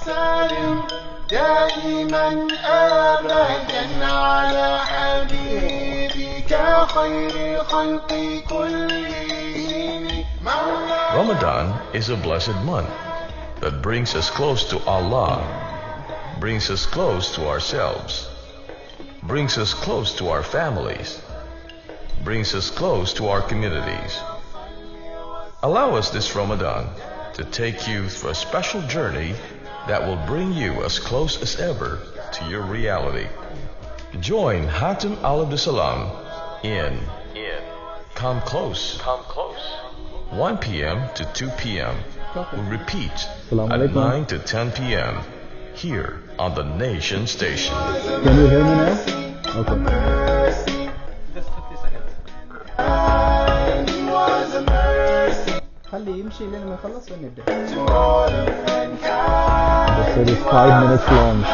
وسلم دائما أبدا على حبيبك خير الخلق كلهم. Ramadan is a blessed month that brings us close to Allah, brings us close to ourselves, brings us close to our families, brings us close to our communities. Allow us this Ramadan to take you through a special journey that will bring you as close as ever to your reality. Join Hatim Al Abdissaalam in Come Close, 1 p.m. to 2 p.m. We repeat at 9 to 10 p.m. here on the Nation Station. Can you hear me now? Okay. Just 50 seconds. خليه يمشي لين ما يخلص ونبدأ. The set is 5 minutes long.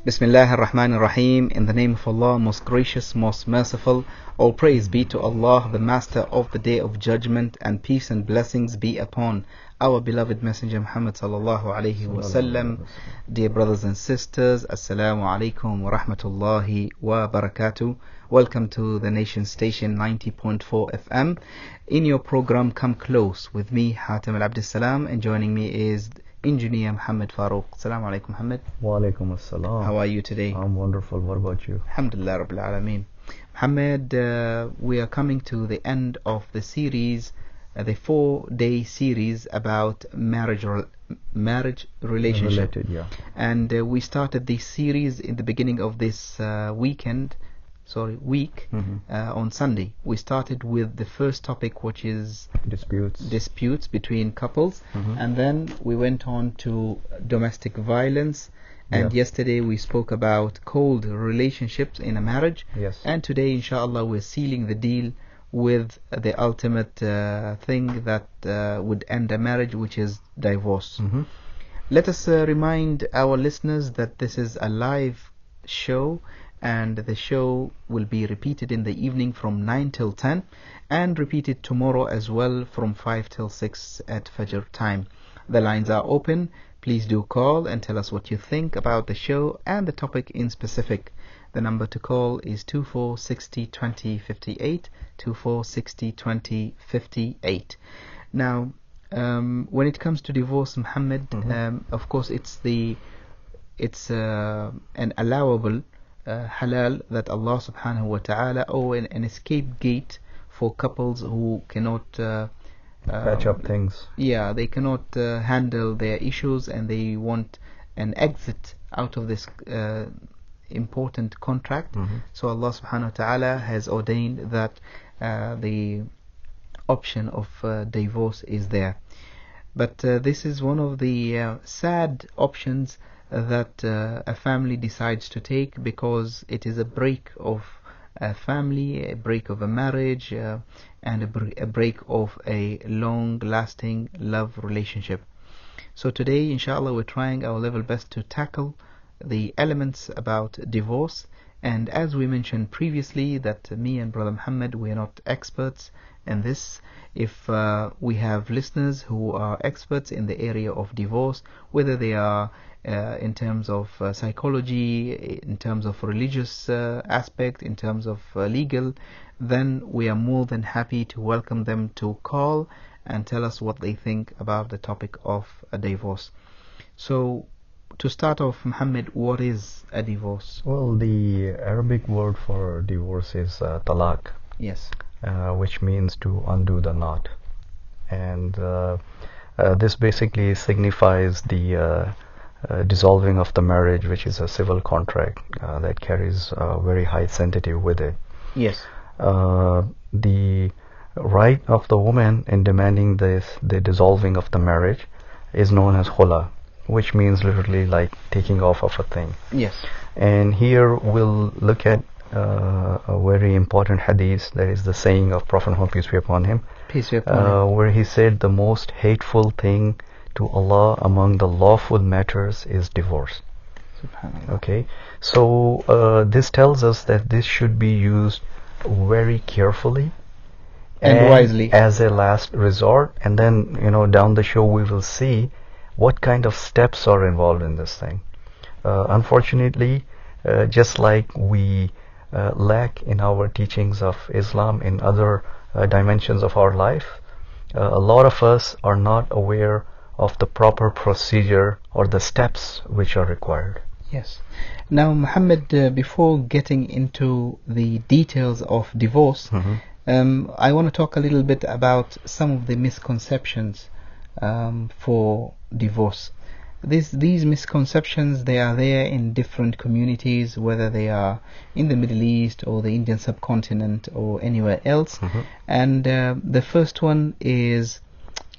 Bismillah ar-Rahman ar-Rahim. In the name of Allah, most gracious, most merciful. All praise be to Allah, the Master of the Day of Judgment, and peace and blessings be upon our beloved Messenger Muhammad sallallahu alayhi wa sallam. Dear brothers and sisters, Assalamu alaikum wa rahmatullahi wa barakatuh. Welcome to the Nation Station 90.4 FM. In your program Come Close with me, Hatim Al Abdissaalam, and joining me is Engineer Muhammad Farooq. Assalamu alaikum, Muhammad. Wa alaikum assalam. How are you today? I'm wonderful. What about you? Alhamdulillah Rabbil Alameen. Muhammad, we are coming to the end of the series, the 4-day series about marriage relationship. Related, yeah. And we started this series in the beginning of this week on Sunday. We started with the first topic, which is disputes between couples, and then we went on to domestic violence, and yesterday we spoke about cold relationships in a marriage. Yes. And today inshallah we're sealing the deal with the ultimate thing that would end a marriage, which is divorce. Let us remind our listeners that this is a live show, and the show will be repeated in the evening from 9 till 10 and repeated tomorrow as well from 5 till 6 at Fajr time. The lines are open. Please do call and tell us what you think about the show and the topic in specific. The number to call is 24602058, 24602058. Now, when it comes to divorce, Muhammad, of course it's an allowable halal that Allah subhanahu wa ta'ala, or an escape gate for couples who cannot patch up things. Yeah, they cannot handle their issues, and they want an exit out of this important contract. So Allah subhanahu wa ta'ala has ordained that the option of divorce is there. But this is one of the sad options that a family decides to take, because it is a break of a family, a break of a marriage, and a break of a long-lasting love relationship. So today, inshallah, we're trying our level best to tackle the elements about divorce. And as we mentioned previously, that me and Brother Muhammad, we are not experts in this. If we have listeners who are experts in the area of divorce, whether they are in terms of psychology, in terms of religious aspect, in terms of legal, then we are more than happy to welcome them to call and tell us what they think about the topic of a divorce. So, to start off, Muhammad, what is a divorce? Well, the Arabic word for divorce is talaq. Yes. Which means to undo the knot. And this basically signifies the dissolving of the marriage, which is a civil contract that carries very high sanctity with it. Yes. the right of the woman in demanding the dissolving of the marriage is known as khula, which means literally like taking off of a thing. Yes. And here we'll look at a very important hadith, that is the saying of Prophet Muhammad, peace be upon him, where he said the most hateful thing to Allah among the lawful matters is divorce. Okay, so this tells us that this should be used very carefully and wisely as a last resort, and then down the show we will see what kind of steps are involved in this thing. Unfortunately, just like we lack in our teachings of Islam in other dimensions of our life, a lot of us are not aware of the proper procedure or the steps which are required. Yes. Now, Muhammad, before getting into the details of divorce, I want to talk a little bit about some of the misconceptions for divorce. These misconceptions, they are there in different communities, whether they are in the Middle East or the Indian subcontinent or anywhere else. And the first one is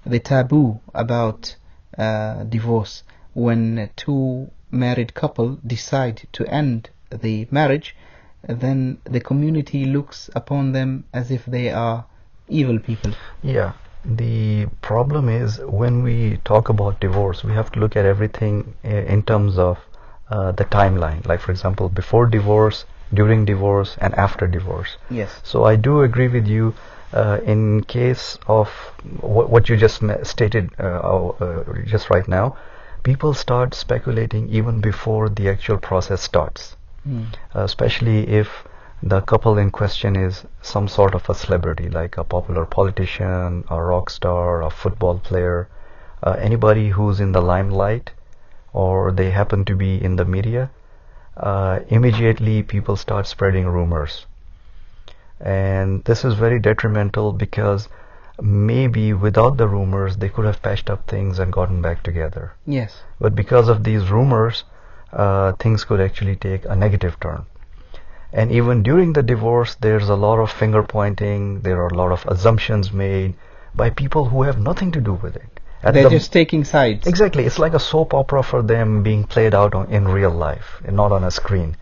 the taboo about divorce. When two married couple decide to end the marriage, then the community looks upon them as if they are evil people. Yeah. The problem is, when we talk about divorce, we have to look at everything in terms of the timeline. Like, for example, before divorce, during divorce, and after divorce. Yes. So I do agree with you in case of what you just stated just right now. People start speculating even before the actual process starts, especially if the couple in question is some sort of a celebrity, like a popular politician, a rock star, a football player, anybody who's in the limelight, or they happen to be in the media. Immediately people start spreading rumors, and this is very detrimental, because maybe without the rumors they could have patched up things and gotten back together. Yes. But because of these rumors, things could actually take a negative turn. And even during the divorce, there's a lot of finger pointing, there are a lot of assumptions made by people who have nothing to do with it. They're just taking sides. Exactly. It's like a soap opera for them being played out in real life, and not on a screen.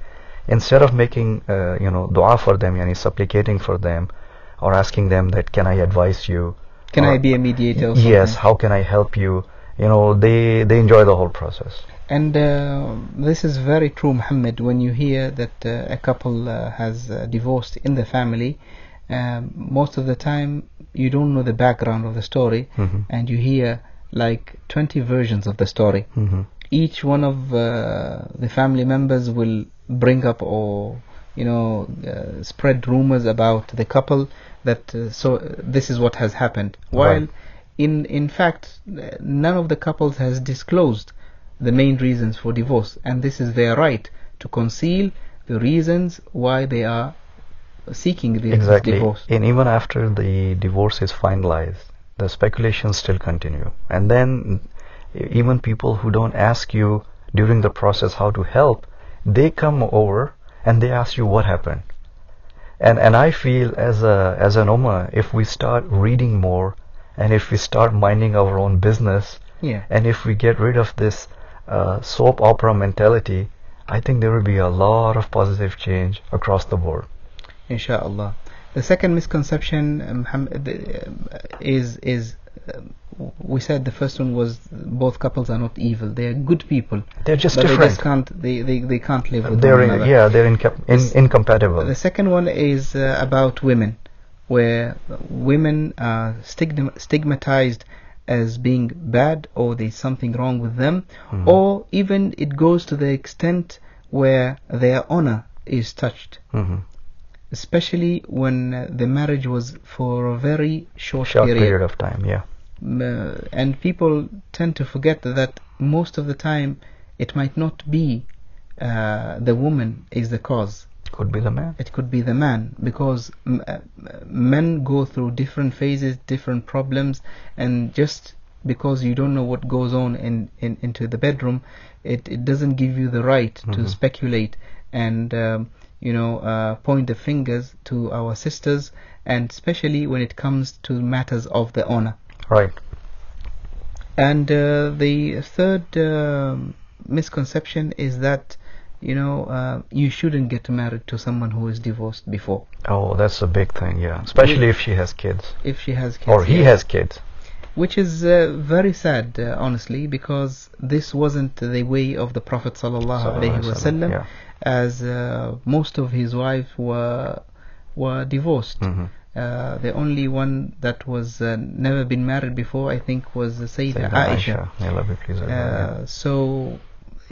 Instead of making dua for them, yani supplicating for them, or asking them that, can I advise you? Can I be a mediator or something? Yes, how can I help you? They enjoy the whole process. And this is very true, Muhammad. When you hear that a couple has divorced in the family, most of the time you don't know the background of the story, and you hear like 20 versions of the story. Each one of the family members will bring up or spread rumors about the couple, that so this is what has happened, while in fact none of the couples has disclosed the main reasons for divorce, and this is their right to conceal the reasons why they are seeking the divorce. And even after the divorce is finalized, the speculations still continue, and then even people who don't ask you during the process how to help, they come over and they ask you what happened. And I feel as an ummah, if we start reading more, and if we start minding our own business, and if we get rid of this soap opera mentality, I think there will be a lot of positive change across the board. Inshallah. The second misconception, is we said the first one was both couples are not evil; they are good people. They're just but different. They can't live with one another. They're incompatible. The second one is about women, where women are stigmatized as being bad, or there's something wrong with them, or even it goes to the extent where their honor is touched. Especially when the marriage was for a very short period of time, and people tend to forget that most of the time it might not be the woman is the cause. Could be the man. It could be the man, because men go through different phases, different problems, and just because you don't know what goes on into the bedroom, it doesn't give you the right to speculate and point the fingers to our sisters, and especially when it comes to matters of the honor. Right. And the third misconception is that you shouldn't get married to someone who is divorced before. Oh, that's a big thing, yeah. Especially if she has kids. If she has kids. Or he has kids. Which is very sad, honestly, because this wasn't the way of the Prophet ﷺ, yeah. as most of his wives were divorced. The only one that was never been married before, I think, was Sayyidah Aisha. May Allah be pleased with her, yeah. So,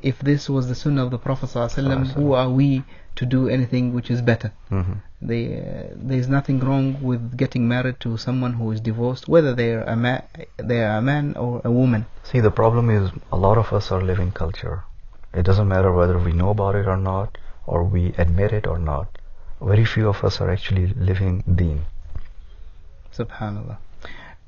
if this was the Sunnah of the Prophet ﷺ, who are we to do anything which is better? There's nothing wrong with getting married to someone who is divorced, whether they are a man or a woman. See, the problem is a lot of us are living culture. It doesn't matter whether we know about it or not, or we admit it or not. Very few of us are actually living deen. Subhanallah.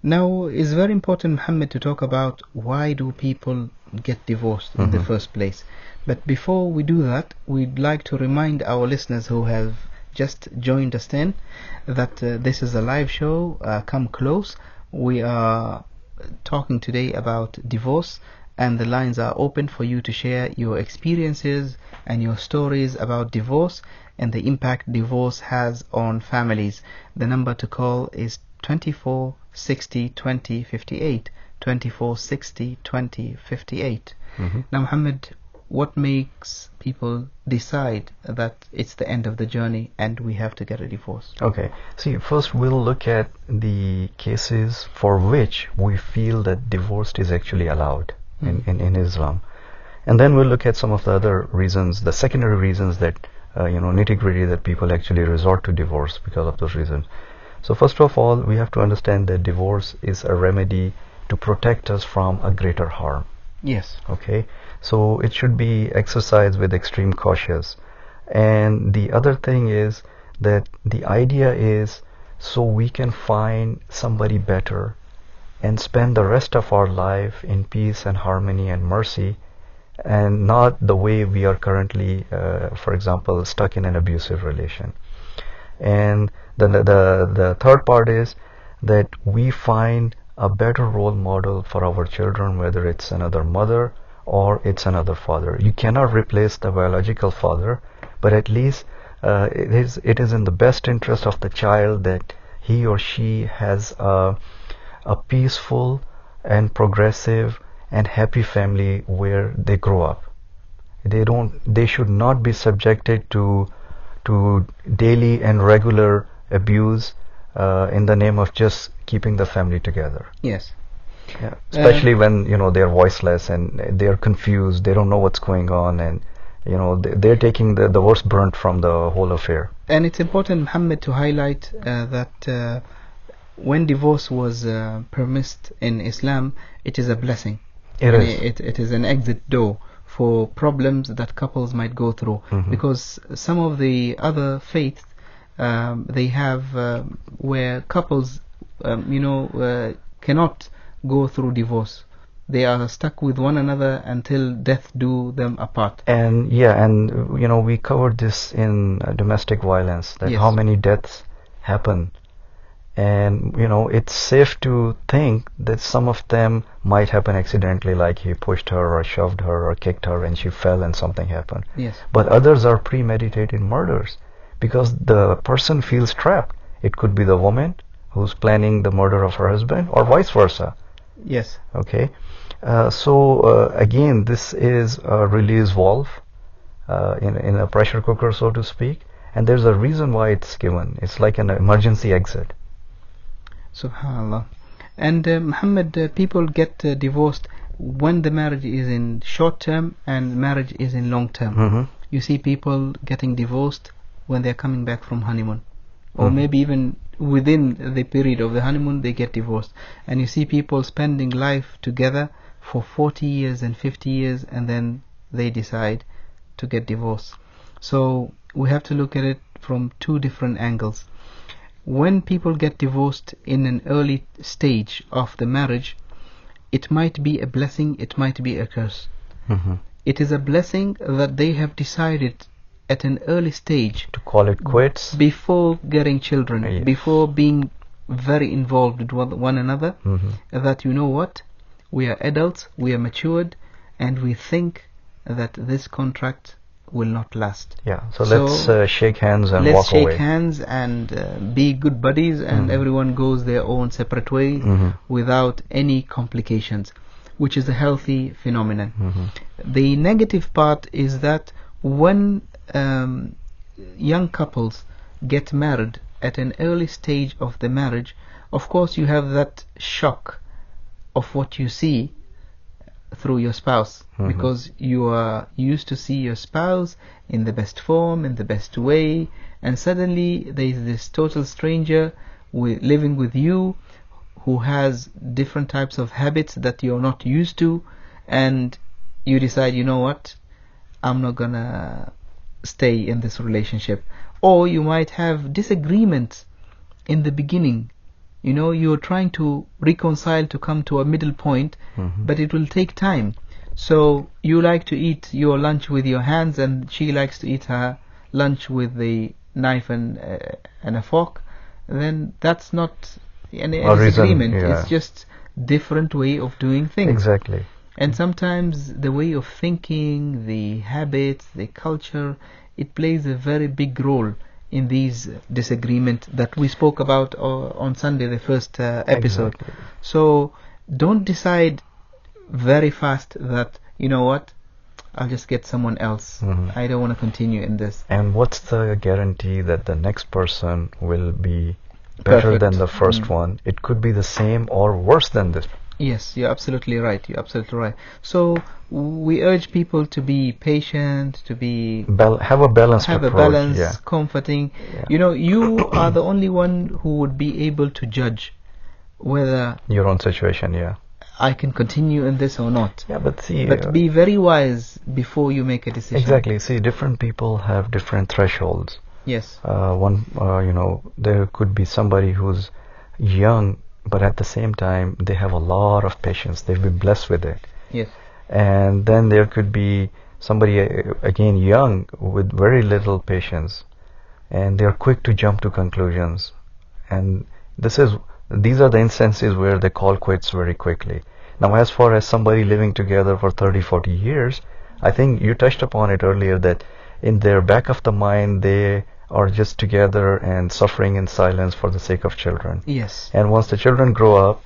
Now, it's very important, Muhammad, to talk about why do people get divorced in the first place. But before we do that, we'd like to remind our listeners who have just joined us in that this is a live show. Come close. We are talking today about divorce, and the lines are open for you to share your experiences and your stories about divorce and the impact divorce has on families. The number to call is 24 60 20 58. 24 60 20 58. Now, Muhammad, what makes people decide that it's the end of the journey and we have to get a divorce? Okay. See, first we'll look at the cases for which we feel that divorce is actually allowed in Islam. And then we'll look at some of the other reasons, the secondary reasons that, nitty-gritty that people actually resort to divorce because of those reasons. So first of all, we have to understand that divorce is a remedy to protect us from a greater harm. Yes. Okay. So it should be exercised with extreme cautious. And the other thing is that the idea is so we can find somebody better and spend the rest of our life in peace and harmony and mercy, and not the way we are currently, for example, stuck in an abusive relation. And the third part is that we find a better role model for our children, whether it's another mother or it's another father. You cannot replace the biological father, but at least it is in the best interest of the child that he or she has a peaceful and progressive and happy family where they grow up. They should not be subjected to daily and regular abuse in the name of just keeping the family together. Yes. Yeah. Especially when they're voiceless and they're confused, they don't know what's going on, and they're taking the worst brunt from the whole affair. And it's important, Muhammad, to highlight that when divorce was permitted in Islam, it is a blessing. It is an exit door for problems that couples might go through, because some of the other faiths they have where couples cannot go through divorce. They are stuck with one another until death do them apart. And we covered this in domestic violence, that how many deaths happen, and it's safe to think that some of them might happen accidentally, like he pushed her or shoved her or kicked her and she fell and something happened. Yes. But others are premeditated murders because the person feels trapped. It could be the woman who's planning the murder of her husband, or vice versa. Yes. Okay. So again, this is a release valve in a pressure cooker, so to speak, and there's a reason why it's given. It's like an emergency exit. Subhanallah. And Muhammad, people get divorced when the marriage is in short term and marriage is in long term. You see people getting divorced when they're coming back from honeymoon, or maybe even within the period of the honeymoon they get divorced. And you see people spending life together for 40 years and 50 years, and then they decide to get divorced. So we have to look at it from two different angles. When people get divorced in an early stage of the marriage, it might be a blessing, it might be a curse. It is a blessing that they have decided at an early stage, to call it quits. before getting children, Yes. before being very involved with one another, Mhm. that you know what, we are adults, we are matured, and we think that this contract will not last. Yeah, so let's shake hands and Let's walk shake away. hands and be good buddies, and everyone goes their own separate way without any complications, which is a healthy phenomenon. The negative part is that when young couples get married at an early stage of the marriage, of course you have that shock of what you see through your spouse, because you are used to see your spouse in the best form, in the best way, and suddenly there is this total stranger living with you who has different types of habits that you're not used to, and you decide, you know what, I'm not gonna stay in this relationship. Or you might have disagreements in the beginning. You know, you're trying to reconcile, to come to a middle point, but it will take time. So you like to eat your lunch with your hands, and she likes to eat her lunch with the knife and a fork. Then that's not a disagreement. Reason, yeah. It's just different way of doing things. Exactly. And sometimes the way of thinking, the habits, the culture, it plays a very big role in these disagreements that we spoke about on Sunday, the first episode. Exactly. So don't decide very fast that, you know what, I'll just get someone else. I don't want to continue in this. And what's the guarantee that the next person will be better Perfect. than the first one? It could be the same or worse than this. Yes, you're absolutely right. You're absolutely right. So we urge people to be patient, to be Have a balanced have a approach. balance, Yeah. comforting. Yeah. You know, you are the only one who would be able to judge whether Your own situation, yeah. I can continue in this or not. Yeah, but see, But be very wise before you make a decision. exactly. See, different people have different thresholds. Yes. There could be somebody who's young, but at the same time, they have a lot of patience. They've been blessed with it. Yes. And then there could be somebody, again, young with very little patience, and they're quick to jump to conclusions. And these are the instances where they call quits very quickly. Now, as far as somebody living together for 30, 40 years, I think you touched upon it earlier that in their back of the mind, they are just together and suffering in silence for the sake of children. Yes. And once the children grow up,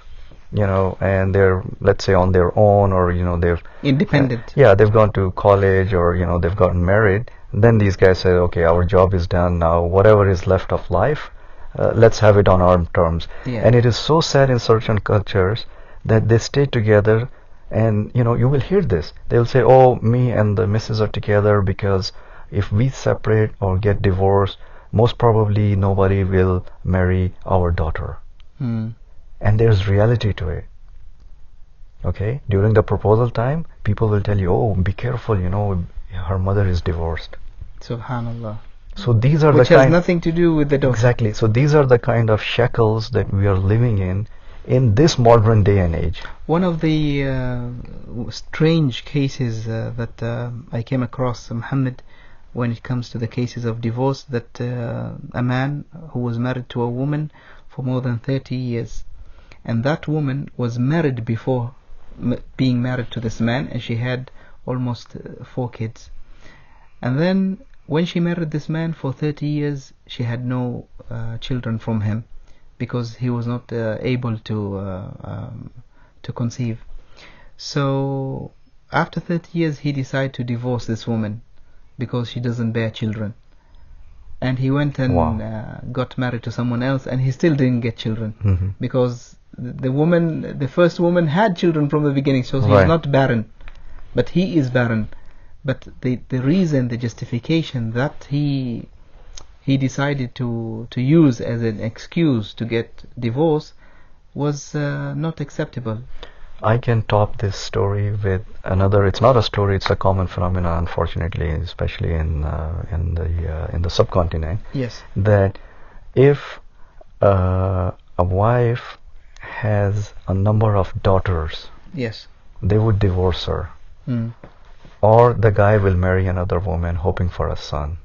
and they're, let's say, on their own, or, they're Independent. they've gone to college, or, they've gotten married, then these guys say, okay, our job is done now. Whatever is left of life, let's have it on our terms. Yeah. And it is so sad in certain cultures that they stay together, and, you will hear this. They'll say, oh, me and the missus are together because if we separate or get divorced, most probably nobody will marry our daughter. And there's reality to it. Okay? During the proposal time, people will tell you, oh, be careful, her mother is divorced. Subhanallah. So these are Which the has kind... nothing to do with the daughter. Exactly. So these are the kind of shackles that we are living in this modern day and age. One of the strange cases that I came across, Muhammad, when it comes to the cases of divorce, that a man who was married to a woman for more than 30 years, and that woman was married before being married to this man, and she had almost 4 kids. And then when she married this man for 30 years, she had no children from him, because he was not able to conceive. So after 30 years, he decided to divorce this woman because she doesn't bear children. And he went and got married to someone else, and he still didn't get children because the first woman had children from the beginning, so she's not barren, but he is barren. But the reason, the justification that he decided to use as an excuse to get divorced was not acceptable. I can top this story with another. It's not a story; it's a common phenomenon, unfortunately, especially in the subcontinent. Yes. That if a wife has a number of daughters, yes, they would divorce her, or the guy will marry another woman hoping for a son.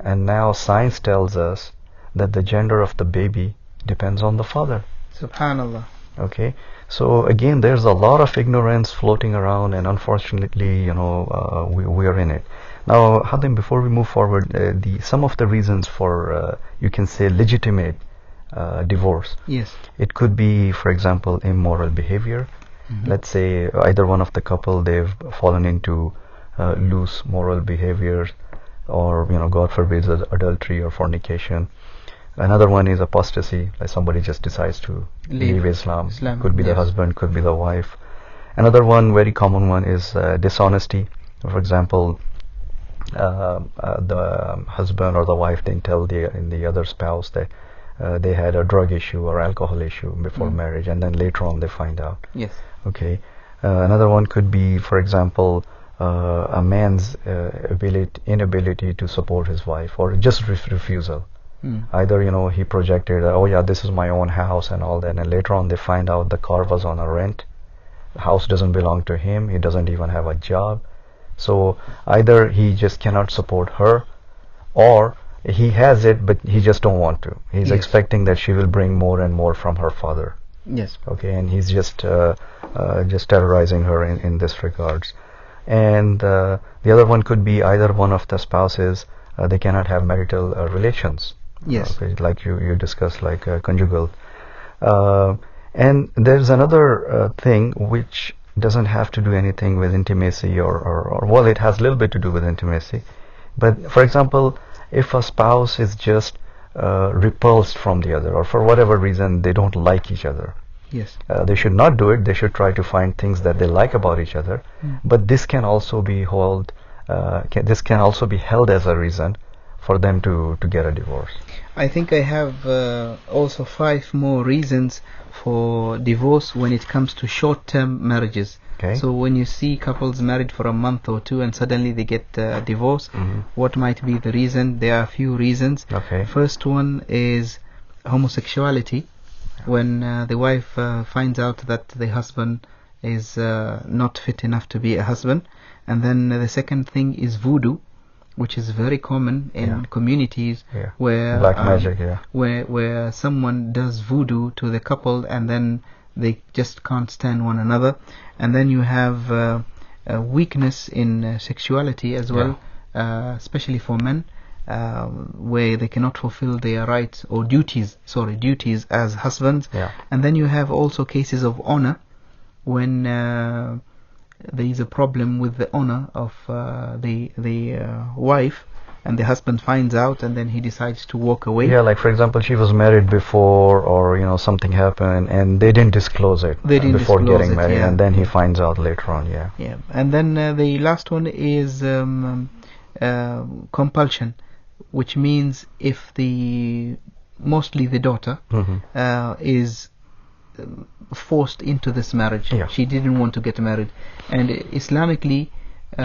And now science tells us that the gender of the baby depends on the father. Subhanallah. Okay, so again, there's a lot of ignorance floating around, and unfortunately, we are in it. Now, Hatim, before we move forward, some of the reasons for you can say legitimate divorce. Yes. It could be, for example, immoral behavior. Let's say either one of the couple, they've fallen into loose moral behaviors, or God forbid, adultery or fornication. Another one is apostasy, like somebody just decides to leave Islam. Could be the husband, could be the wife. Another one, very common one, is dishonesty. For example, the husband or the wife didn't tell the other spouse that they had a drug issue or alcohol issue before marriage, and then later on they find out. Yes. Okay. Another one could be, for example, a man's inability to support his wife, or just refusal. Either he projected, oh yeah, this is my own house and all that, and later on they find out the car was on a rent, the house doesn't belong to him, he doesn't even have a job. So either he just cannot support her, or he has it but he just don't want to. He's expecting that she will bring more and more from her father. Yes. Okay, and he's just terrorizing her in this regards. And the other one could be either one of the spouses, they cannot have marital relations. Yes. Okay, like you discussed, like conjugal. And there's another thing which doesn't have to do anything with intimacy, or well, it has a little bit to do with intimacy. But for example, if a spouse is just repulsed from the other, or for whatever reason they don't like each other, yes, they should not do it. They should try to find things that they like about each other. But this can also be held as a reason for them to get a divorce. I think I have also 5 more reasons for divorce when it comes to short-term marriages. Okay. So when you see couples married for a month or 2 and suddenly they get a divorce, what might be the reason? There are a few reasons. Okay. First one is homosexuality. When the wife finds out that the husband is not fit enough to be a husband. And then the second thing is voodoo, which is very common in communities where black magic, where someone does voodoo to the couple, and then they just can't stand one another. And then you have a weakness in sexuality as well, especially for men, where they cannot fulfill their rights or duties as husbands. And then you have also cases of honor, when there is a problem with the honor of the wife, and the husband finds out, and then he decides to walk away. Yeah, like for example, she was married before, or something happened, and they didn't disclose it before getting married, and then he finds out later on. Yeah. And then the last one is compulsion, which means if mostly the daughter is forced into this marriage. She didn't want to get married, and Islamically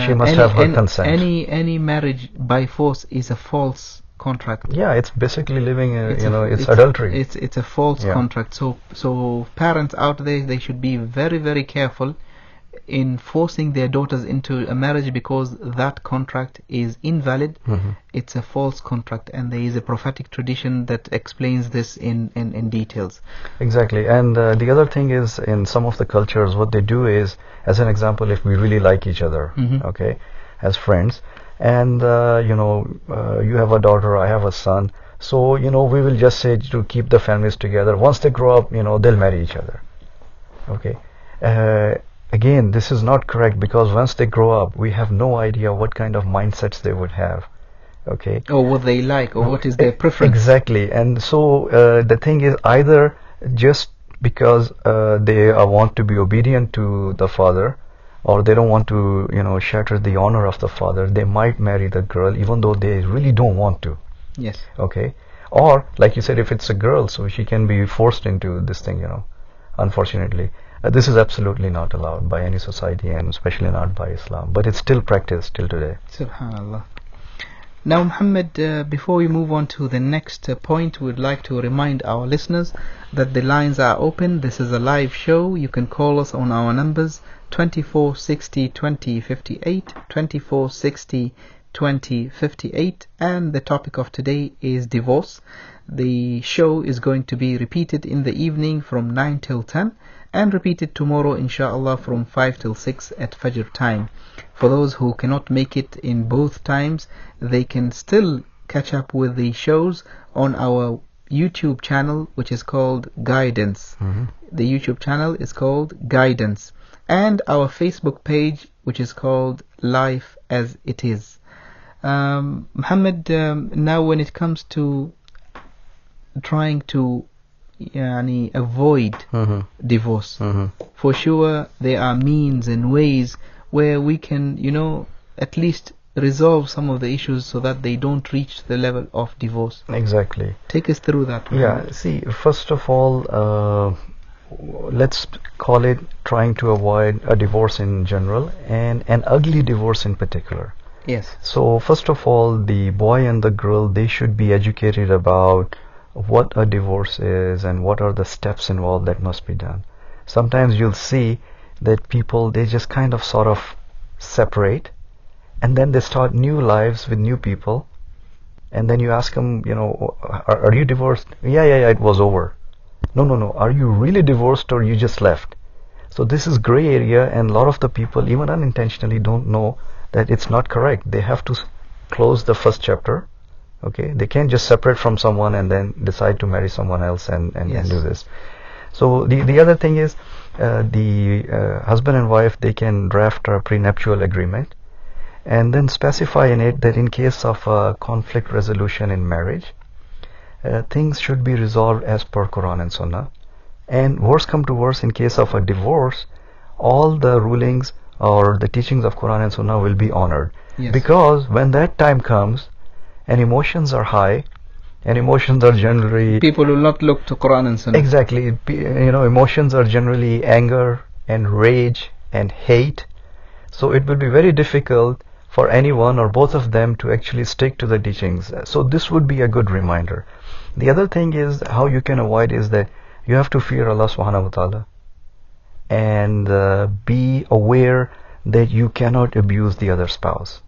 she must have her consent. Any marriage by force is a false contract. It's basically living it's adultery. It's a false contract. So parents out there, they should be very, very careful in forcing their daughters into a marriage, because that contract is invalid. It's a false contract, and there is a prophetic tradition that explains this in details. Exactly. And the other thing is, in some of the cultures, what they do is, as an example, if we really like each other, okay, as friends, and you have a daughter, I have a son, so we will just say to keep the families together. Once they grow up, they'll marry each other. Okay. Again, this is not correct, because once they grow up, we have no idea what kind of mindsets they would have. Okay. Or what they like, or what is their preference. Exactly. And so the thing is, either just because they want to be obedient to the father, or they don't want to shatter the honor of the father, they might marry the girl even though they really don't want to. Yes. Okay. Or like you said, if it's a girl, so she can be forced into this thing, unfortunately. This is absolutely not allowed by any society, and especially not by Islam, but it's still practiced till today. Subhanallah. Now, Muhammad, before we move on to the next point, we'd like to remind our listeners that the lines are open. This is a live show. You can call us on our numbers 2460 2058, 2460 2058, and the topic of today is divorce. The show is going to be repeated in the evening from 9 till 10 and repeated tomorrow inshallah from 5 till 6 at Fajr time. For those who cannot make it in both times, they can still catch up with the shows on our YouTube channel, which is called Guidance. The YouTube channel is called Guidance, and our Facebook page, which is called Life as It Is. Muhammad, now when it comes to trying to avoid divorce, for sure there are means and ways where we can, at least resolve some of the issues so that they don't reach the level of divorce. Exactly. Take us through that. Yeah, see, first of all, let's call it trying to avoid a divorce in general and an ugly divorce in particular. Yes. So first of all, the boy and the girl, they should be educated about what a divorce is and what are the steps involved that must be done. Sometimes you'll see that people, they just kind of sort of separate, and then they start new lives with new people, and then you ask them, are you divorced? Yeah, it was over. No, are you really divorced or you just left? So this is gray area, and a lot of the people, even unintentionally, don't know that it's not correct. They have to close the first chapter. Okay, they can't just separate from someone and then decide to marry someone else and do this. So the other thing is, the husband and wife, they can draft a prenuptial agreement and then specify in it that in case of a conflict resolution in marriage, things should be resolved as per Quran and Sunnah. And worse come to worse, in case of a divorce, all the rulings or the teachings of Quran and Sunnah will be honored. Yes. Because when that time comes and emotions are high, and emotions are generally... people will not look to Quran and Sunnah. Exactly. Emotions are generally anger and rage and hate. So it will be very difficult for anyone or both of them to actually stick to the teachings. So this would be a good reminder. The other thing is, how you can avoid is that you have to fear Allah subhanahu wa ta'ala and be aware that you cannot abuse the other spouse.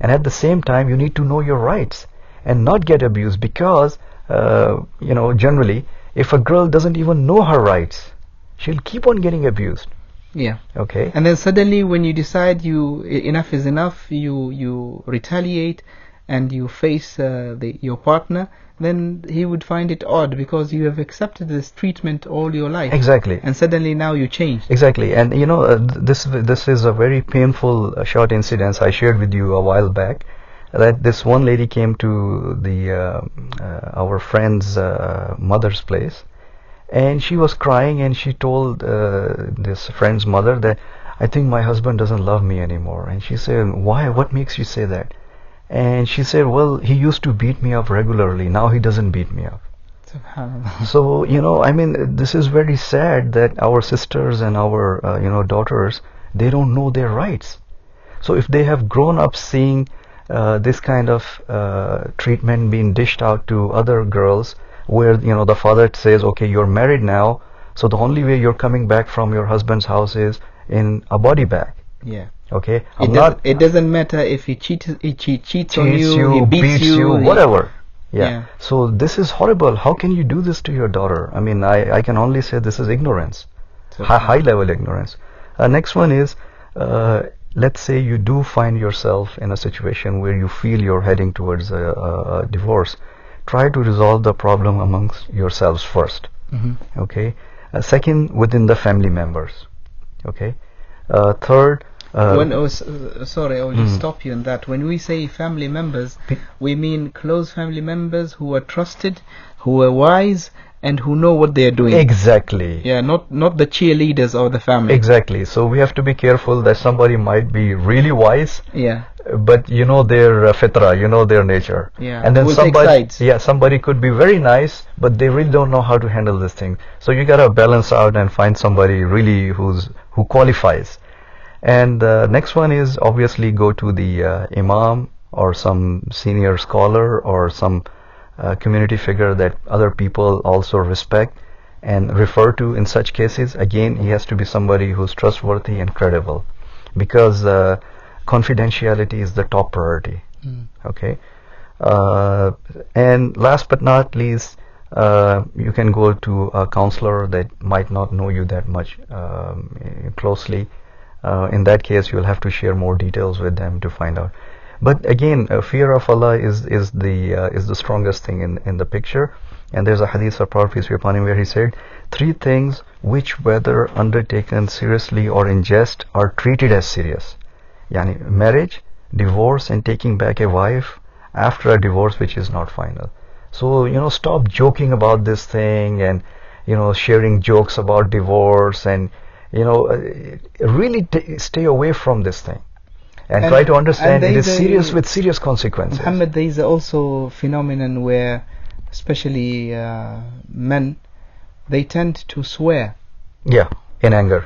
And at the same time, you need to know your rights and not get abused, because generally, if a girl doesn't even know her rights, she'll keep on getting abused. Yeah. Okay. And then suddenly, when you decide enough is enough, you retaliate and you face your partner, then he would find it odd, because you have accepted this treatment all your life. Exactly. And suddenly now you change. Exactly. And this is a very painful short incident I shared with you a while back, that this one lady came to our friend's mother's place, and she was crying, and she told this friend's mother that, I think my husband doesn't love me anymore. And she said, why? What makes you say that? And she said, well, he used to beat me up regularly. Now he doesn't beat me up. SubhanAllah. So, this is very sad that our sisters and our, daughters, they don't know their rights. So if they have grown up seeing this kind of treatment being dished out to other girls, where, the father says, okay, you're married now, so the only way you're coming back from your husband's house is in a body bag. Yeah. Okay, it doesn't matter if he cheats on you, he beats you, whatever. Yeah. So this is horrible. How can you do this to your daughter? I can only say this is ignorance, high level ignorance. Next one is, let's say you do find yourself in a situation where you feel you're heading towards a divorce. Try to resolve the problem amongst yourselves first. Okay. Second, within the family members. Okay. Third, sorry, I will just stop you on that. When we say family members, we mean close family members who are trusted, who are wise, and who know what they are doing. Exactly. Yeah, not the cheerleaders of the family. Exactly. So we have to be careful that somebody might be really wise. Yeah. But their fitra, their nature. Yeah. And then we'll take sides. Yeah, somebody could be very nice, but they really don't know how to handle this thing. So you gotta balance out and find somebody really who qualifies. And next one is obviously go to the imam or some senior scholar or some community figure that other people also respect and refer to in such cases. Again, he has to be somebody who's trustworthy and credible, because confidentiality is the top priority. Okay. And last but not least, you can go to a counselor that might not know you that much closely. In that case, you'll have to share more details with them to find out. But again, fear of Allah is the strongest thing in the picture. And there's a hadith of Prophet peace be upon him where he said, 3 things which, whether undertaken seriously or in jest, are treated as serious. Yani marriage, divorce, and taking back a wife after a divorce which is not final. So, stop joking about this thing and, sharing jokes about divorce and, really stay away from this thing. And try to understand it is serious with serious consequences. Muhammad, there is also a phenomenon where, especially men, they tend to swear. Yeah, in anger.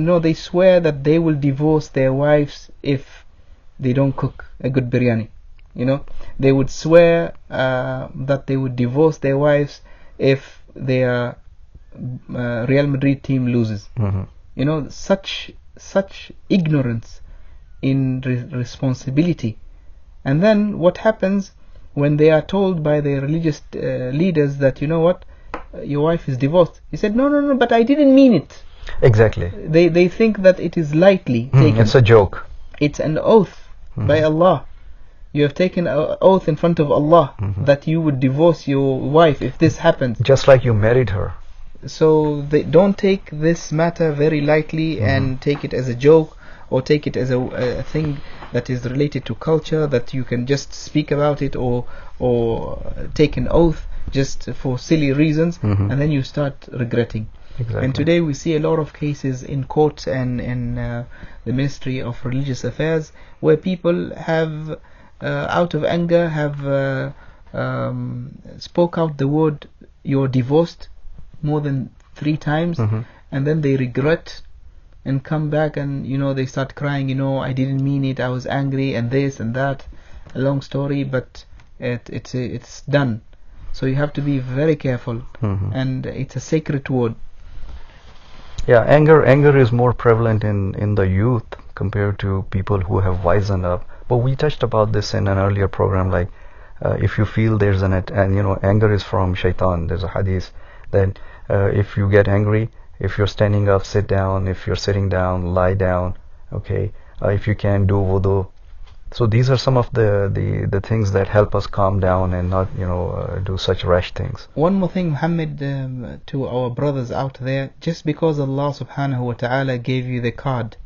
No, they swear that they will divorce their wives if they don't cook a good biryani. They would swear that they would divorce their wives if their Real Madrid team loses. Such ignorance in responsibility. And then what happens when they are told by their religious leaders that, your wife is divorced? He said, no, but I didn't mean it. Exactly. They think that it is lightly taken. It's a joke. It's an oath by Allah. You have taken an oath in front of Allah that you would divorce your wife if this happens. Just like you married her. So they don't take this matter very lightly and take it as a joke, or take it as a thing that is related to culture, that you can just speak about it or take an oath just for silly reasons, and then you start regretting. Exactly. And today we see a lot of cases in courts and in the Ministry of Religious Affairs where people have, out of anger, have spoke out the word "you're divorced" more than 3 times, and then they regret and come back and they start crying, I didn't mean it, I was angry, and this and that, a long story, but it's done. So you have to be very careful, and it's a sacred word. Yeah, anger is more prevalent in the youth compared to people who have wisened up. But we touched about this in an earlier program, like if you feel there's anger is from shaitan. There's a hadith that if you get angry, if you're standing up, sit down. If you're sitting down, lie down. Okay. If you can, do wudu. So these are some of the things that help us calm down and not do such rash things. One more thing, Muhammad, to our brothers out there, just because Allah subhanahu wa ta'ala gave you the card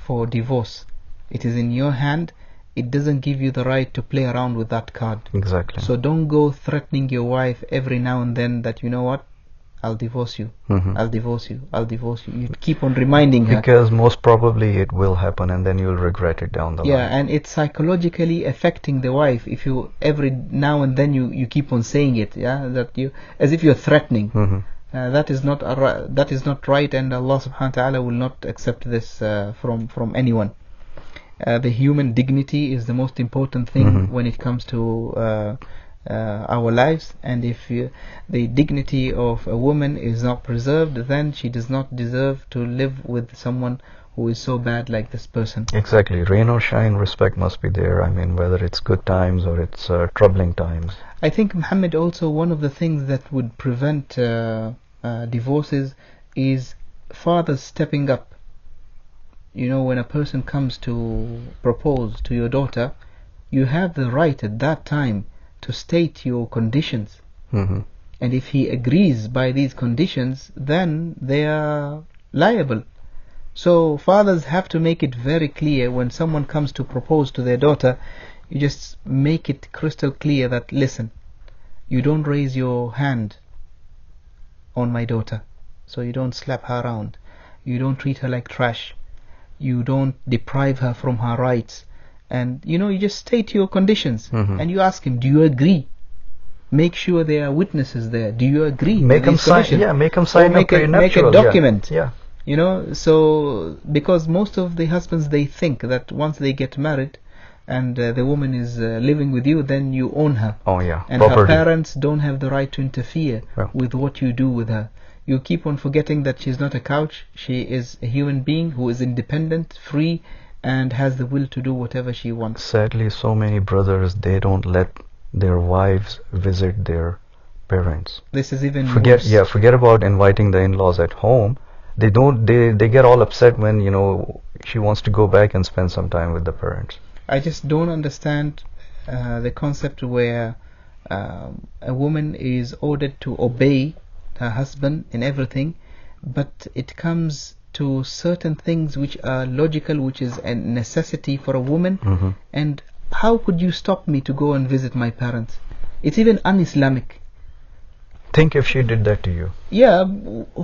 for divorce, it is in your hand, it doesn't give you the right to play around with that card. Exactly. So don't go threatening your wife every now and then that, I'll divorce you, I'll divorce you, I'll divorce you. You keep on reminding her. Because most probably it will happen and then you'll regret it down the line. Yeah, and it's psychologically affecting the wife if you every now and then you keep on saying it, as if you're threatening. That is not right, and Allah subhanahu wa ta'ala will not accept this from anyone. The human dignity is the most important thing when it comes to our lives, and if the dignity of a woman is not preserved, then she does not deserve to live with someone who is so bad like this person. Exactly. Rain or shine, respect must be there. I mean, whether it's good times or it's troubling times. I think, Muhammad, also one of the things that would prevent divorces is fathers stepping up. When a person comes to propose to your daughter, you have the right at that time to state your conditions, and if he agrees by these conditions, then they are liable. So fathers have to make it very clear when someone comes to propose to their daughter. You just make it crystal clear that, listen, you don't raise your hand on my daughter, so you don't slap her around, you don't treat her like trash, you don't deprive her from her rights, and you just state your conditions, and you ask him, do you agree? Make sure there are witnesses there. Do you agree? Make him sign. Yeah, make him sign. Make a document. Yeah. So because most of the husbands, they think that once they get married and the woman is living with you, then you own her. Oh yeah. And property. Her parents don't have the right to interfere with what you do with her. You keep on forgetting that she's not a couch. She is a human being who is independent, free, and has the will to do whatever she wants. Sadly, so many brothers, they don't let their wives visit their parents. This is even Forget worse. forget about inviting the in-laws at home. They get all upset when, she wants to go back and spend some time with the parents. I just don't understand the concept where a woman is ordered to obey her husband in everything, but it comes to certain things which are logical, which is a necessity for a woman. Mm-hmm. And how could you stop me to go and visit my parents? It's even un-Islamic. Think if she did that to you. Yeah,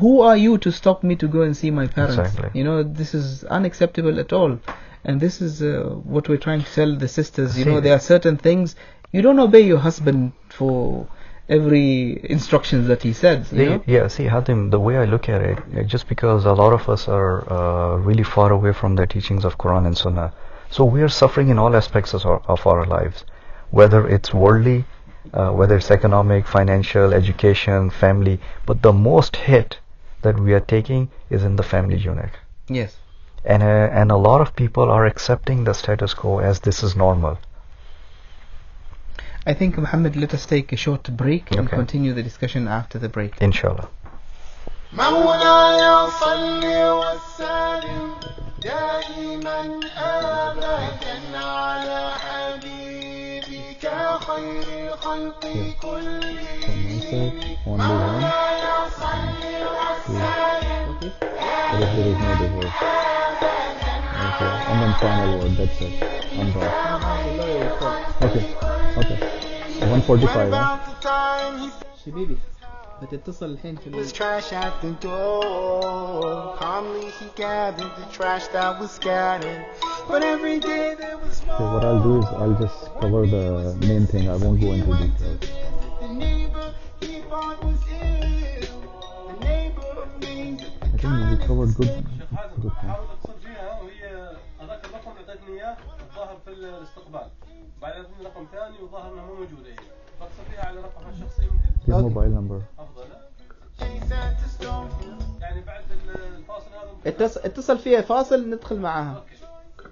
who are you to stop me to go and see my parents? Exactly. This is unacceptable at all. And this is what we're trying to tell the sisters. See, There are certain things you don't obey your husband for every instructions that he says. Yeah, see, Hatim, the way I look at it, just because a lot of us are really far away from the teachings of Quran and Sunnah, so we are suffering in all aspects of our lives, whether it's worldly, whether it's economic, financial, education, family, but the most hit that we are taking is in the family unit. Yes. And a lot of people are accepting the status quo as this is normal. I think, Muhammad, let us take a short break and Okay. continue the discussion after the break. Inshallah. مولاي صل وسلم دائما أبدا على حبيبك خير الخلق كلهم مولاي صل وسلم There is no divorce. Okay. And then final word, that's it. I'm done. Okay. 145. Huh? شبيبي بتتصل الحين في Was trash at the door. Calmly he gathered the trash that was scattered. But every day there was more. Okay, what I'll do is I'll just cover the main thing. I won't go into details. The neighbor he thought was ill. The neighbor amazed. I think we covered good things. حاول اتصل فيها وهي هذاك الرقم اعطتني اياه الظاهر في الاستقبال، بعدين اعطتني رقم ثاني وظاهر انها مو موجوده هي، فاتصل فيها على رقمها الشخصي يمكن His mobile number. افضل. They said to stone him. يعني بعد الفاصل هذا اتصل فيها فاصل ندخل معاها.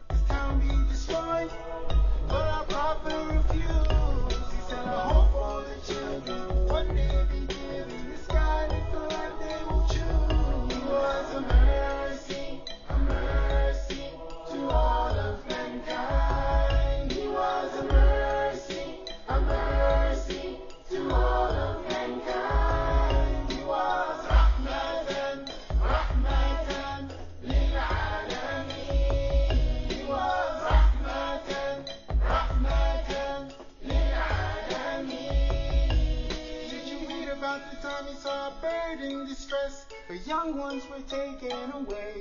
This town be destroyed. But our prophet refused. He said, I hope all the children one day be given this guidance the life they will choose. He was a mercy to all of mankind. He was a mercy to all of mankind. He was rahmatan lil alamin. He was rahmatan lil alamin. Did you read about the time he saw a bird in distress? The young ones were taken away.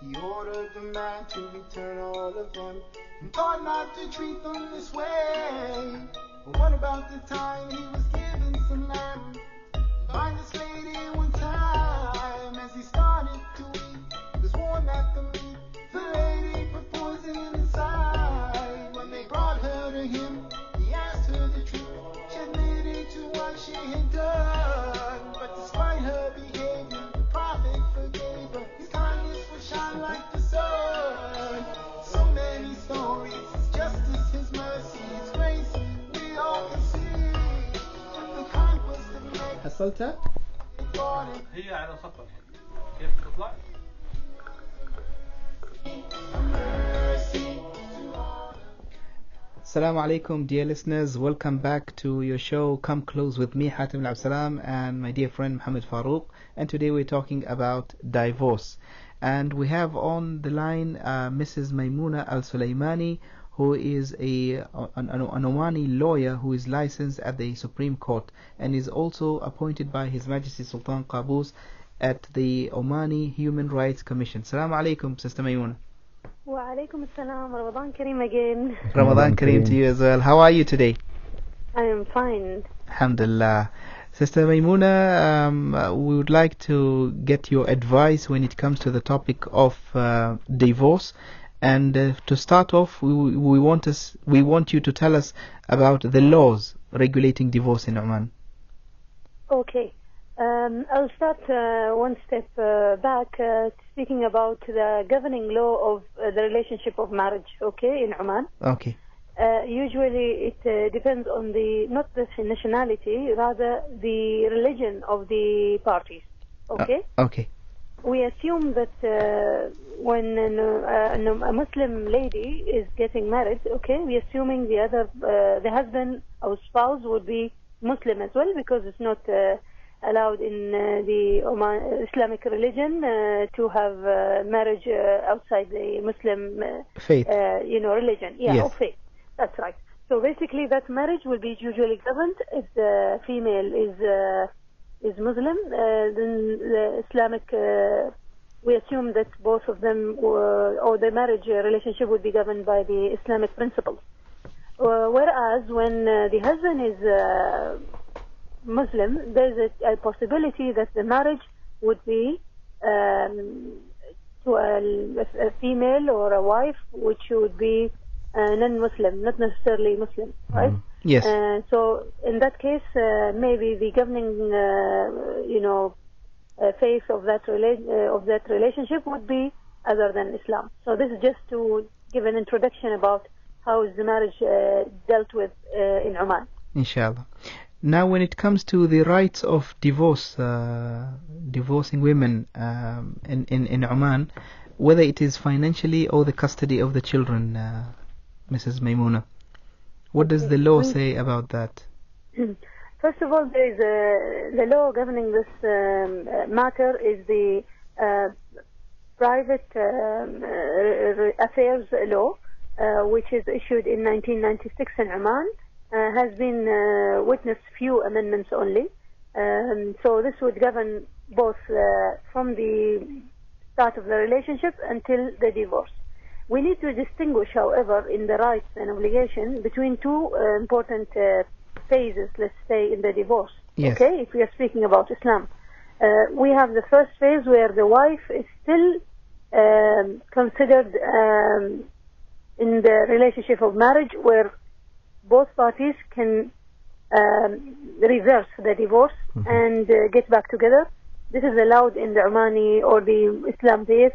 He ordered the man to return all of them and thought not to treat them this way. But what about the time he was given some lamb by this lady one time? As he started to eat, he was warned that the meat, the lady put poison inside. When they brought her to him, he asked her the truth. She admitted to what she had done. But despite her behavior, the prophet forgave her. His kindness would shine like the sun. So many stories, His justice, His mercy, His grace, we all can see. The conquest of Mecca حصلتها؟ brought it. هي على الخط الحين. كيف تطلع؟ Assalamu alaikum, dear listeners. Welcome back to your show Come Close with me, Hatim Al Abdissaalam, and my dear friend Muhammad Farooq. And today we're talking about divorce. And we have on the line Mrs. Maimuna Al Sulaimani, who is an Omani lawyer who is licensed at the Supreme Court and is also appointed by His Majesty Sultan Qaboos at the Omani Human Rights Commission. Assalamu alaikum, Sister Maimuna. وعليكم السلام. Ramadan Kareem again. Ramadan Kareem to you as well. How are you today? I am fine. Alhamdulillah. Sister Maimuna, we would like to get your advice when it comes to the topic of divorce. And to start off, we want you to tell us about the laws regulating divorce in Oman. Okay. I'll start one step back speaking about the governing law of the relationship of marriage, okay, in Oman. Okay. Usually it depends on not the nationality, rather the religion of the parties, okay? Okay. We assume that when a Muslim lady is getting married, okay, we're assuming the husband or spouse would be Muslim as well, because it's not allowed in the Oman Islamic religion to have marriage outside the Muslim faith, religion, yes. Or faith. That's right. So basically, that marriage will be usually governed if the female is Muslim. Then the Islamic, we assume that both of them or the marriage relationship would be governed by the Islamic principles. Whereas when the husband is Muslim, there's a possibility that the marriage would be to a female or a wife, which would be non-Muslim, not necessarily Muslim, right? Yes. So in that case, maybe the governing, face of that relationship would be other than Islam. So this is just to give an introduction about how is the marriage dealt with in Oman. Inshallah. Now, when it comes to the rights of divorce, divorcing women in Oman, whether it is financially or the custody of the children, Mrs. Maimuna, what does the law say about that? First of all, there is the law governing this matter is the Private Affairs Law, which is issued in 1996 in Oman. Has been witnessed few amendments only. So this would govern both from the start of the relationship until the divorce. We need to distinguish, however, in the rights and obligation between two important phases, let's say, in the divorce. Yes. Okay, if we are speaking about Islam. We have the first phase where the wife is still considered in the relationship of marriage, where both parties can reverse the divorce and get back together. This is allowed in the Omani or the Islam faith,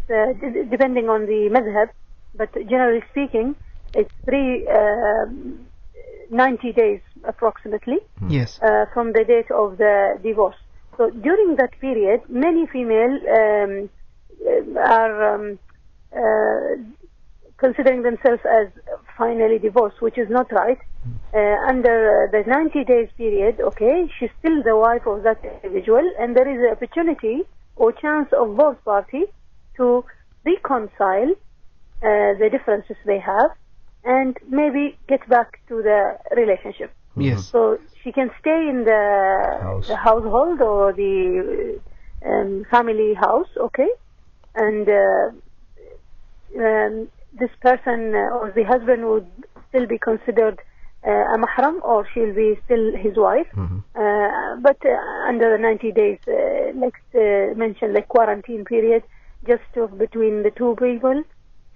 depending on the madhab, but generally speaking, it's 90 days approximately from the date of the divorce. So during that period, many females are considering themselves as finally divorced, which is not right. Under the 90 days period, okay, she's still the wife of that individual, and there is an opportunity or chance of both parties to reconcile the differences they have and maybe get back to the relationship. Yes. So she can stay in the household or the family house, okay, and this person or the husband would still be considered a mahram, or she'll be still his wife, but under the 90 days, like mentioned, like quarantine period, just between the two people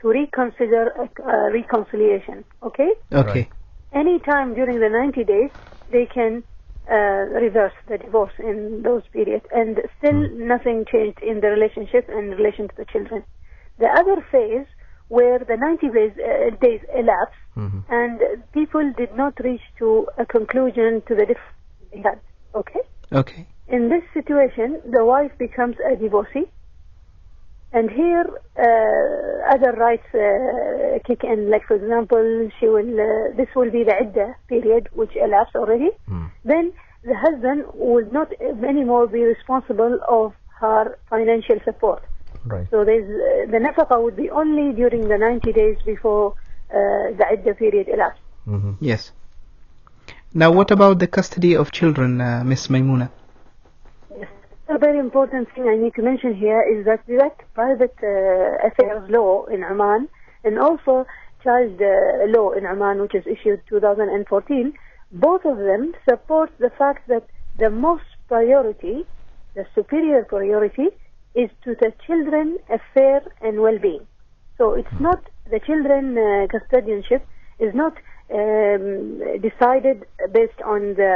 to reconsider a reconciliation, okay? Okay. Any time during the 90 days, they can reverse the divorce in those periods, and still nothing changed in the relationship in relation to the children. The other phase, where the 90 days elapsed, and people did not reach to a conclusion to the difference they had, okay? Okay. In this situation, the wife becomes a divorcee, and here other rights kick in. Like, for example, she will this will be the iddah period, which elapsed already. Then the husband will not anymore be responsible of her financial support. Right. So there's the nafaqah would be only during the 90 days before the iddah period elapsed. Yes. Now, what about the custody of children, Miss Maimuna? Yes. A very important thing I need to mention here is that private affairs law in Oman, and also child law in Oman, which is issued 2014, both of them support the fact that the most priority, the superior priority, is to the children affair and well-being. So it's not the children custodianship is not decided based on the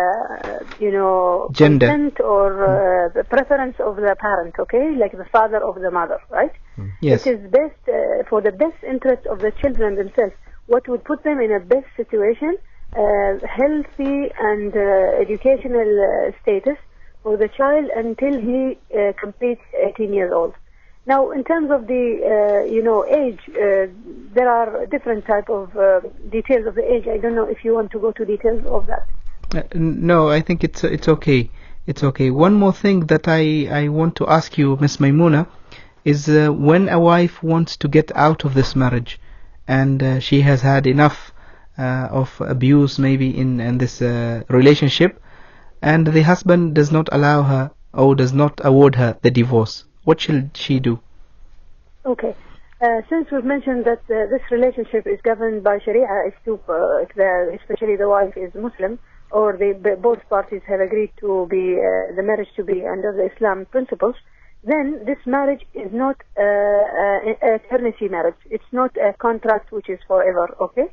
gender consent or the preference of the parent, okay, like the father or the mother, right? Yes. It is best for the best interest of the children themselves. What would put them in a best situation, healthy and educational status for the child until he completes 18 years old. Now, in terms of the age, there are different type of details of the age. I don't know if you want to go to details of that. No, I think it's okay. It's okay. One more thing that I want to ask you, Miss Maimuna, is when a wife wants to get out of this marriage and she has had enough of abuse maybe in this relationship, and the husband does not allow her or does not award her the divorce, what should she do? Okay. Since we've mentioned that this relationship is governed by Sharia, especially the wife is Muslim, or both parties have agreed to be the marriage to be under the Islam principles, then this marriage is not a eternity marriage. It's not a contract which is forever, okay?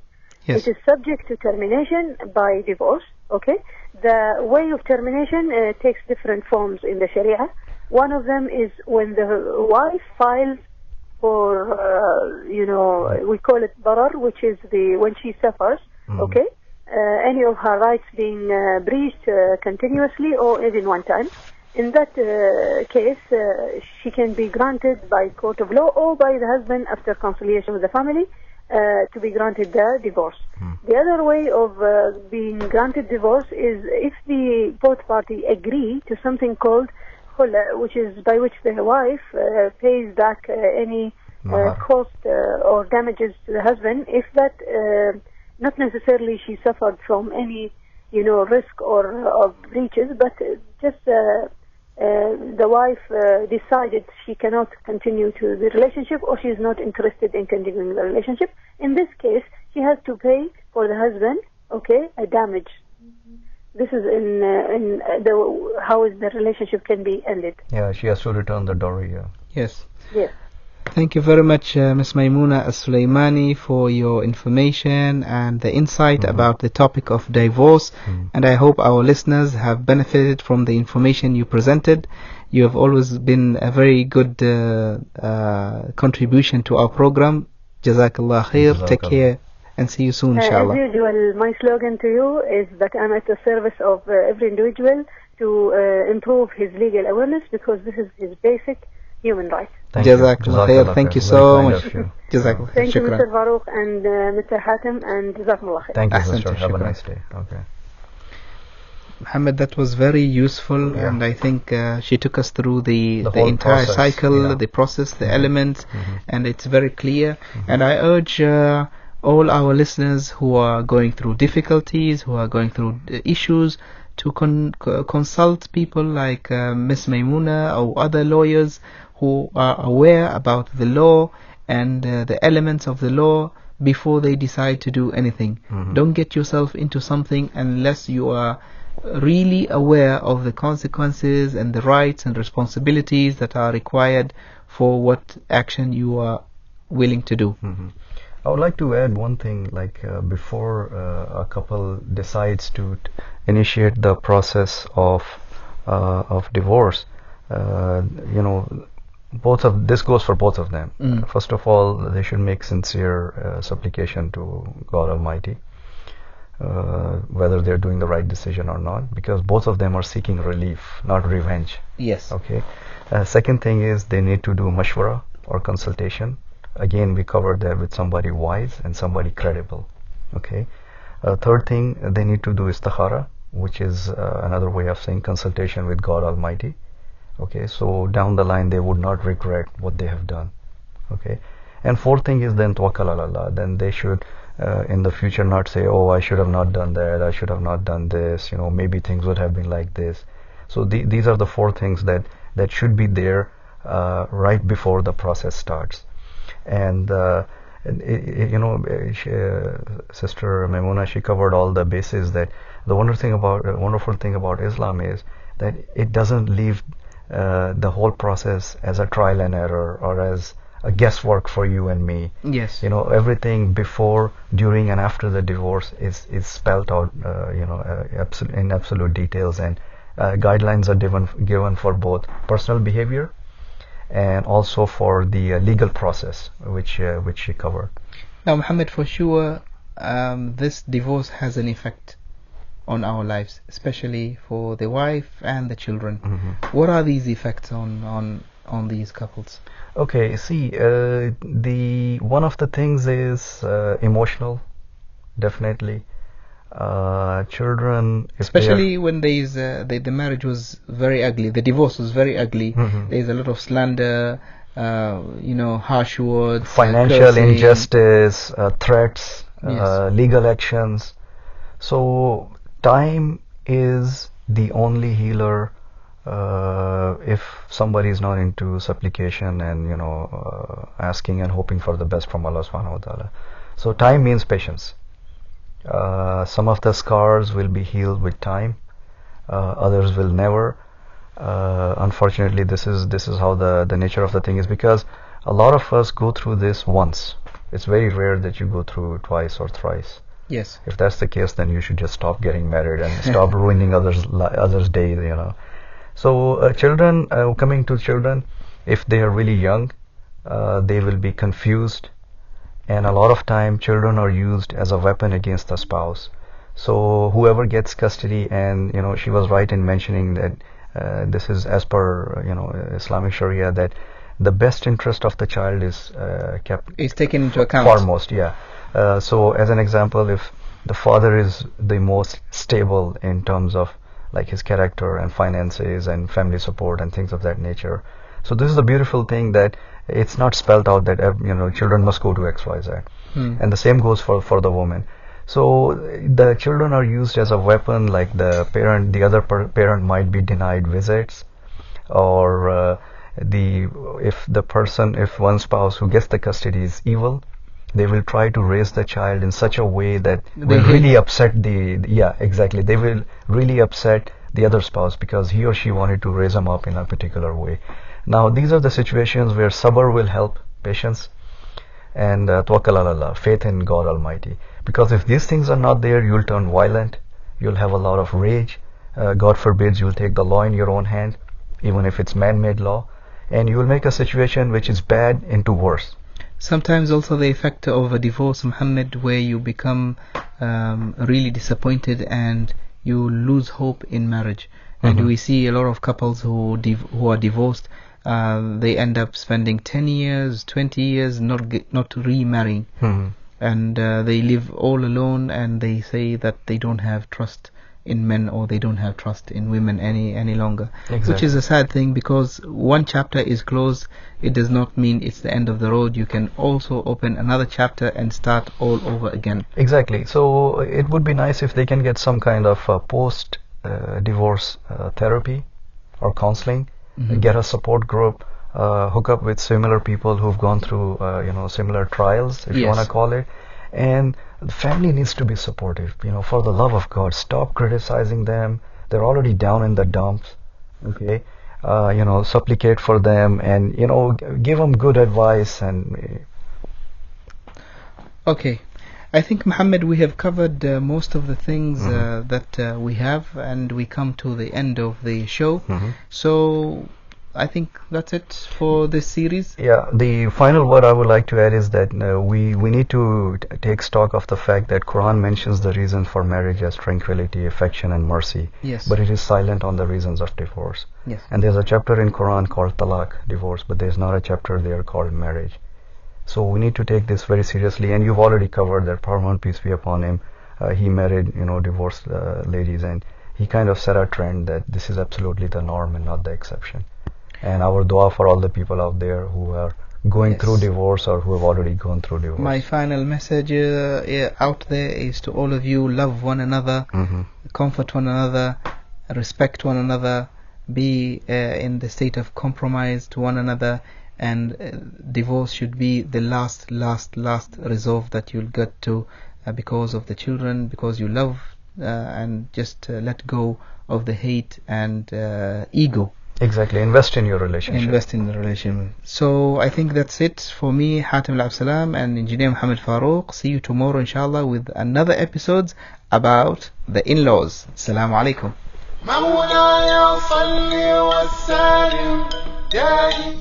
Yes. It is subject to termination by divorce, okay? The way of termination takes different forms in the Sharia. One of them is when the wife files for, we call it barar, which is when she suffers, okay? Any of her rights being breached continuously or even one time. In that case, she can be granted by court of law or by the husband after conciliation with the family to be granted the divorce. The other way of being granted divorce is if the both parties agree to something called khula, which is by which the wife pays back any cost or damages to the husband, if that not necessarily she suffered from any risk or breaches, but just the wife decided she cannot continue to the relationship, or she is not interested in continuing the relationship. In this case, she has to pay for the husband, okay, a damage. This is in how is the relationship can be ended. Yeah, she has to return the dowry. Yeah. Yes. Yes. Thank you very much, Ms. Maimuna As-Sulaimani, for your information and the insight about the topic of divorce. And I hope our listeners have benefited from the information you presented. You have always been a very good contribution to our program. Jazakallah khair. Take care and see you soon, inshallah. As usual, my slogan to you is that I'm at the service of every individual to improve his legal awareness, because this is his basic human right. Jazakallah khair. Thank you so much. Jazakallah. Thank you, Mr. Farooq and Mr. Hatim, and Jazakumullah khair. Thank you, Ahsan, sister. Have a shukran. nice day. Okay. Muhammad, that was very useful, Yeah. and I think she took us through the whole entire process, cycle, yeah. the process, the elements, and it's very clear. And I urge all our listeners who are going through difficulties, who are going through issues, to consult people like Miss Maimuna or other lawyers who are aware about the law and the elements of the law before they decide to do anything. Don't get yourself into something unless you are really aware of the consequences and the rights and responsibilities that are required for what action you are willing to do. I would like to add one thing, before a couple decides to initiate the process of divorce, this goes for both of them. First of all, they should make sincere supplication to God Almighty, whether they're doing the right decision or not, because both of them are seeking relief, not revenge. Yes. Okay. Second thing is they need to do mashwara or consultation. Again, we covered that with somebody wise and somebody credible. Okay. Third thing, they need to do istikhara, which is another way of saying consultation with God Almighty. Okay. So down the line, they would not regret what they have done. Okay. And fourth thing is then tawakkal ala Allah. Then they should in the future not say, oh, I should have not done that, I should have not done this, maybe things would have been like this. So these are the four things that should be there right before the process starts. And Sister Maimuna, she covered all the bases. That the wonderful thing about Islam is that it doesn't leave the whole process as a trial and error or as a guesswork for you and me. Yes. Everything before, during, and after the divorce is spelled out, in absolute details, and guidelines are given for both personal behavior and also for the legal process, which she covered. Now, Muhammad, for sure, this divorce has an effect on our lives, especially for the wife and the children. What are these effects on these couples? Okay, see, the one of the things is emotional, definitely. Children, especially when there's the marriage was very ugly, the divorce was very ugly. There's a lot of slander, harsh words, financial injustice, threats, yes. Legal actions. So time is the only healer if somebody is not into supplication and asking and hoping for the best from Allah subhanahu wa ta'ala. So time means patience. Some of the scars will be healed with time, others will never. Unfortunately, this is how the nature of the thing is, because a lot of us go through this once. It's very rare that you go through twice or thrice. Yes. If that's the case, then you should just stop getting married and stop ruining others' day. So children, coming to children, if they are really young, they will be confused, and a lot of time children are used as a weapon against the spouse. So whoever gets custody, and she was right in mentioning that this is as per Islamic Sharia, that the best interest of the child is taken into account foremost. So as an example, if the father is the most stable in terms of like his character and finances and family support and things of that nature, so this is a beautiful thing, that it's not spelled out that children must go to XYZ. And the same goes for the woman. So the children are used as a weapon, like the other parent might be denied visits, or if one spouse who gets the custody is evil, they will try to raise the child in such a way that will really upset they will really upset the other spouse, because he or she wanted to raise them up in a particular way. Now these are the situations where sabr will help, patience, and tawakkal ala Allah, faith in God Almighty. Because if these things are not there, you'll turn violent, you'll have a lot of rage, God forbids, you'll take the law in your own hand, even if it's man-made law, and you will make a situation which is bad into worse. Sometimes also the effect of a divorce, Muhammad, where you become really disappointed and you lose hope in marriage. And we see a lot of couples who are divorced, they end up spending 10 years, 20 years not remarrying. And they live all alone, and they say that they don't have trust in men, or they don't have trust in women any longer. Exactly. Which is a sad thing, because one chapter is closed, it does not mean it's the end of the road. You can also open another chapter and start all over again. Exactly. So it would be nice if they can get some kind of post divorce therapy or counseling, get a support group, hook up with similar people who've gone through similar trials, if you want to call it. And the family needs to be supportive, for the love of God. Stop criticizing them. They're already down in the dumps. Okay, supplicate for them, and give them good advice. And okay, I think, Muhammad, we have covered most of the things that we have, and we come to the end of the show. So I think that's it for this series. Yeah, the final word I would like to add is that we need to take stock of the fact that Quran mentions the reasons for marriage as tranquility, affection, and mercy. Yes. But it is silent on the reasons of divorce. Yes. And there's a chapter in Quran called Talaq, divorce, but there's not a chapter there called marriage. So we need to take this very seriously. And you've already covered that Paramount, peace be upon him, he married divorced ladies, and he kind of set a trend that this is absolutely the norm and not the exception. And our dua for all the people out there who are going through divorce or who have already gone through divorce. My final message out there is to all of you: love one another, comfort one another, respect one another, be in the state of compromise to one another, and divorce should be the last resolve that you'll get to, because of the children, because you love, and just let go of the hate and ego. Exactly. Invest in your relationship. Invest in the relationship. So I think that's it for me, Hatim Al Abdissaalam, and Engineer Muhammad Farooq. See you tomorrow, inshallah, with another episode about the in-laws. Assalamu alaikum.